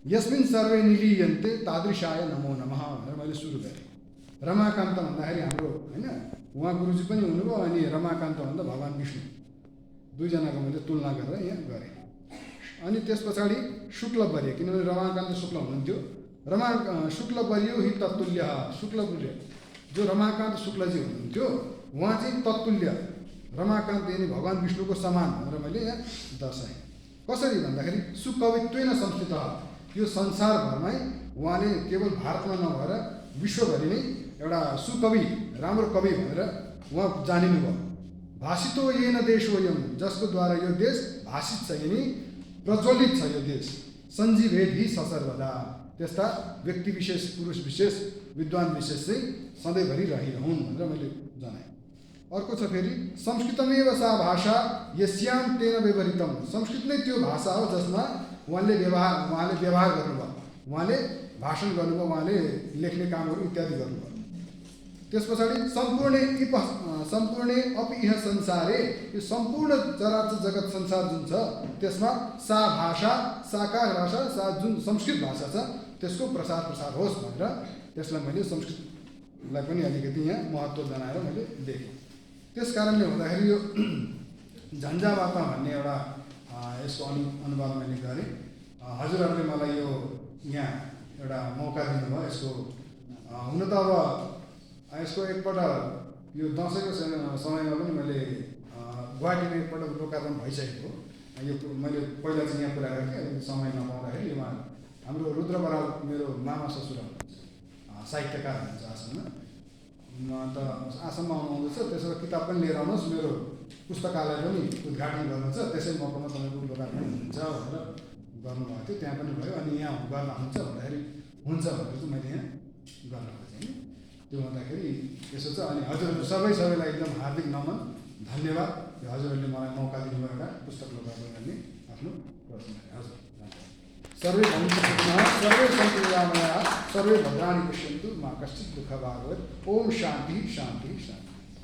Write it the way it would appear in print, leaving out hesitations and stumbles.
यस्मिन् सर्वे निलीयन्ते तादृशाय नमो नमः भनेर मैले सुरु गरेँ। रमाकान्त भन्दाखेरि हाम्रो हैन उहाँ गुरुजी पनि हुनुभयो अनि रमाकान्त भन्दा भगवान् विष्णु दुईजनाको मैले तुलना गरेर यहाँ गरेँ। अनि त्यस पछाडि शुक्लवर्य, किनभने रमाकान्त शुक्ल हुनुहुन्थ्यो, शुक्लवर्यो हि तत्तुल्य, शुक्लवर्य जो रमाकान्त शुक्लजी हुनुहुन्थ्यो उहाँ चाहिँ तत्तुल्य रमाकान्त यानी भगवान् विष्णुको समान भनेर मैले यहाँ दर्शाएँ। कसरी भन्दाखेरि सुकवित्वेन संस्कृत, यो संसारभरमै उहाँले केवल भारतमा नभएर विश्वभरि नै एउटा सुकवि राम्रो कवि भनेर उहाँ जानिनुभयो। भाषितो येन देशोऽयं, जसको द्वारा यो देश भाषित छ यानी प्रज्वलित छ यो देश, सञ्जीवेदि ससर्वदा, त्यस्ता व्यक्ति विशेष पुरुष विशेष विद्वान विशेष चाहिँ सधैँभरि रहिरहन् भनेर मैले जनाएँ। अर्को छ फेरि संस्कृतमेव सा भाषा यस्यां तेन व्यवहृतम, संस्कृत नै त्यो भाषा हो जसमा उहाँले व्यवहार गर्नुभयो, उहाँले भाषण गर्नुभयो, उहाँले लेख्ने कामहरू इत्यादि गर्नुभयो। त्यस पछाडि सम्पूर्णे अपि इह संसारे, यो सम्पूर्ण चराचर जगत संसार जुन छ त्यसमा सा भाषा, साकार भाषा, सा जुन संस्कृत भाषा छ त्यसको प्रसार होस् भनेर त्यसलाई मैले संस्कृतलाई पनि अलिकति यहाँ महत्त्व जनाएर मैले लेखेँ। त्यस कारणले हुँदाखेरि यो झन्झावाता भन्ने एउटा यसको अनुवाद मैले गरेँ। हजुरहरूले मलाई यो यहाँ एउटा मौका दिनुभयो। यसको हुन त अब यसको एकपल्ट यो दसैँको समयमा पनि मैले गुवाहाटीमा एकपल्ट लोकार्पण भइसकेको। यो मैले पहिला चाहिँ यहाँ कुरा गरेँ थिएँ, समय नपाउँदाखेरि यो हाम्रो रुद्र बराल मेरो मामा ससुरा हुनुहुन्छ, साहित्यकार हुनुहुन्छ आसाममा, त आसाममा आउनुहुँदैछ। त्यसो भए किताब पनि लिएर आउनुहोस्, मेरो पुस्तकालय पनि उद्घाटन गर्नु छ, त्यसै मौकामा तपाईँको लोकार्पण हुन्छ भनेर गर्नुभएको थियो। त्यहाँ पनि भयो। अनि यहाँ गर्न हुन्छ भन्दाखेरि हुन्छ भनेर चाहिँ मैले यहाँ गर्न खोजेँ। त्यो हुँदाखेरि यसो छ। अनि हजुरहरू सबैलाई एकदम हार्दिक नमन, धन्यवाद। यो हजुरहरूले मलाई मौका दिनुभयो एउटा पुस्तक लोकार्पण गर्ने आफ्नो प्रश्न। हजुर सर्वे भवन्तु सुखिनः, सर्वे सन्तु निरामयाः, सर्वे भद्राणि पश्यन्तु, मा कश्चित् दुःखभाग् भवेत्। ओम शान्ति शान्ति शान्ति।